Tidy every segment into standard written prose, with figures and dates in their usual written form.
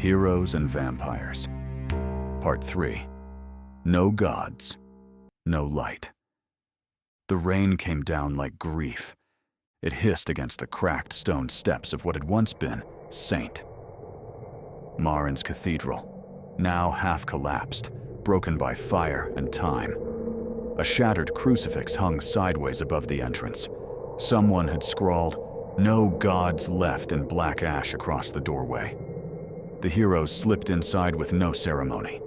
Heroes and Vampires. Part 3. No gods, no light. The rain came down like grief. It hissed against the cracked stone steps of what had once been St. Marin's Cathedral, now half collapsed, broken by fire and time. A shattered crucifix hung sideways above the entrance. Someone had scrawled, "No gods left," in black ash across the doorway. The heroes slipped inside with no ceremony.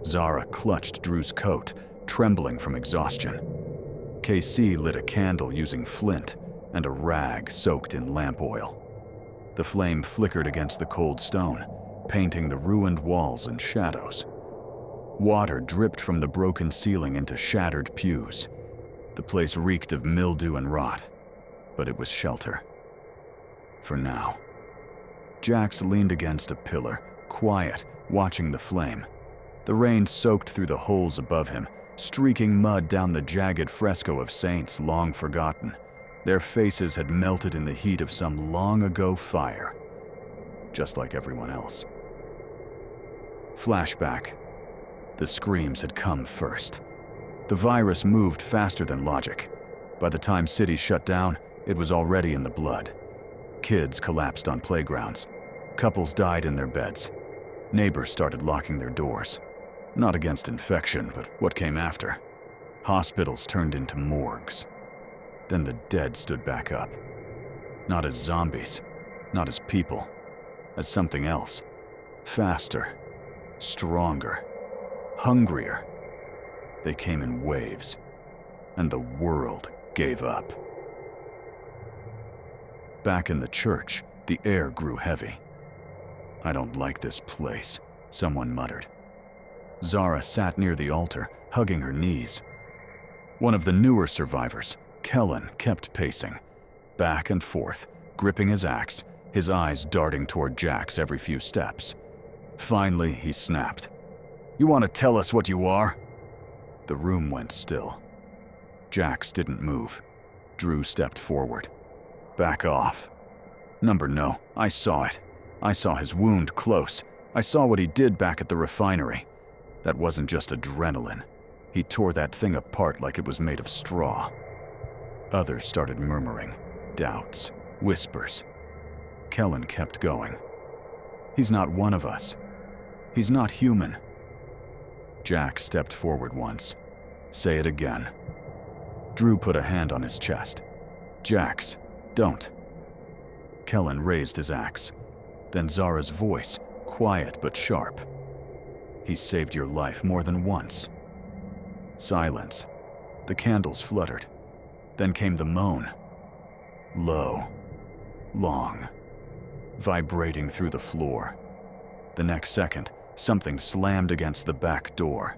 Zara clutched Drew's coat, trembling from exhaustion. KC lit a candle using flint and a rag soaked in lamp oil. The flame flickered against the cold stone, painting the ruined walls in shadows. Water dripped from the broken ceiling into shattered pews. The place reeked of mildew and rot, but it was shelter. For now. Jax leaned against a pillar, quiet, watching the flame. The rain soaked through the holes above him, streaking mud down the jagged fresco of saints long forgotten. Their faces had melted in the heat of some long-ago fire, just like everyone else. Flashback. The screams had come first. The virus moved faster than logic. By the time cities shut down, it was already in the blood. Kids collapsed on playgrounds. Couples died in their beds. Neighbors started locking their doors. Not against infection, but what came after. Hospitals turned into morgues. Then the dead stood back up. Not as zombies, not as people, as something else. Faster, stronger, hungrier. They came in waves, and the world gave up. Back in the church, the air grew heavy. "I don't like this place," someone muttered. Zara sat near the altar, hugging her knees. One of the newer survivors, Kellen, kept pacing, back and forth, gripping his axe, his eyes darting toward Jax every few steps. Finally, he snapped. "You want to tell us what you are?" The room went still. Jax didn't move. Drew stepped forward. "Back off." No, I saw it. I saw his wound close. I saw what he did back at the refinery. That wasn't just adrenaline. He tore that thing apart like it was made of straw. Others started murmuring, doubts, whispers. Kellen kept going. "He's not one of us. He's not human." Jack stepped forward once. "Say it again." Drew put a hand on his chest. "Jax, don't." Kellen raised his axe. Then Zara's voice, quiet but sharp. "He saved your life more than once." Silence. The candles fluttered. Then came the moan. Low, long, vibrating through the floor. The next second, something slammed against the back door.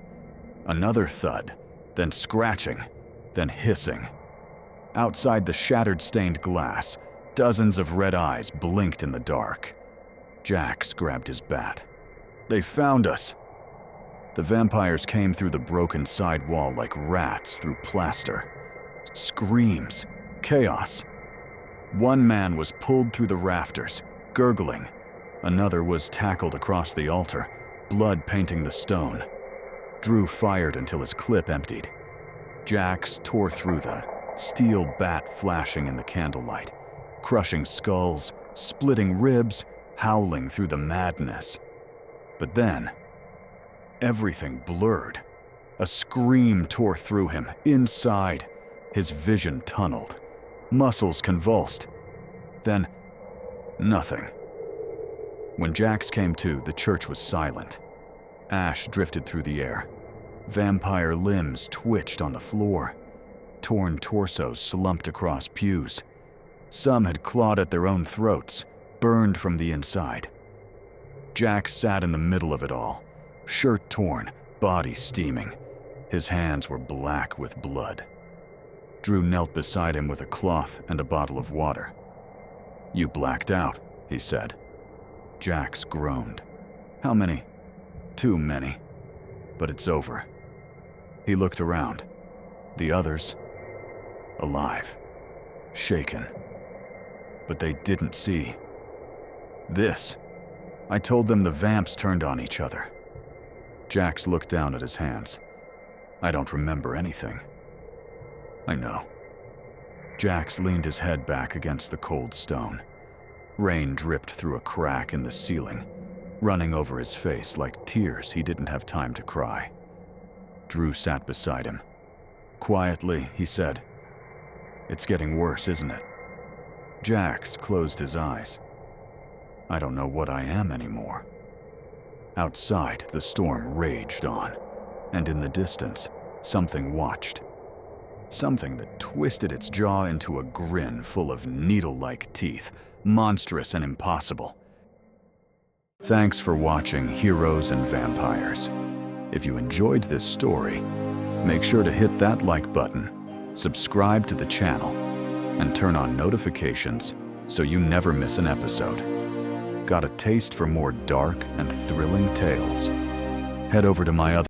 Another thud, then scratching, then hissing. Outside the shattered stained glass, dozens of red eyes blinked in the dark. Jax grabbed his bat. "They found us!" The vampires came through the broken side wall like rats through plaster. Screams, chaos. One man was pulled through the rafters, gurgling. Another was tackled across the altar, blood painting the stone. Drew fired until his clip emptied. Jax tore through them, steel bat flashing in the candlelight, crushing skulls, splitting ribs, howling through the madness. But then, everything blurred. A scream tore through him, inside. His vision tunneled. Muscles convulsed. Then, nothing. When Jax came to, the church was silent. Ash drifted through the air. Vampire limbs twitched on the floor. Torn torsos slumped across pews. Some had clawed at their own throats, burned from the inside. Jax sat in the middle of it all, shirt torn, body steaming. His hands were black with blood. Drew knelt beside him with a cloth and a bottle of water. "You blacked out," he said. Jax groaned. "How many?" "Too many. But it's over." He looked around. The others, alive, shaken. But they didn't see. This. I told them the vamps turned on each other. Jax looked down at his hands. I don't remember anything. I know. Jax leaned his head back against the cold stone. Rain dripped through a crack in the ceiling, running over his face like tears he didn't have time to cry. Drew sat beside him. Quietly, he said, "It's getting worse, isn't it?" Jax closed his eyes. I don't know what I am anymore. Outside, the storm raged on, and in the distance, something watched. Something that twisted its jaw into a grin full of needle-like teeth, monstrous and impossible. Thanks for watching Heroes and Vampires. If you enjoyed this story, make sure to hit that like button, subscribe to the channel, and turn on notifications so you never miss an episode. Got a taste for more dark and thrilling tales? Head over to my other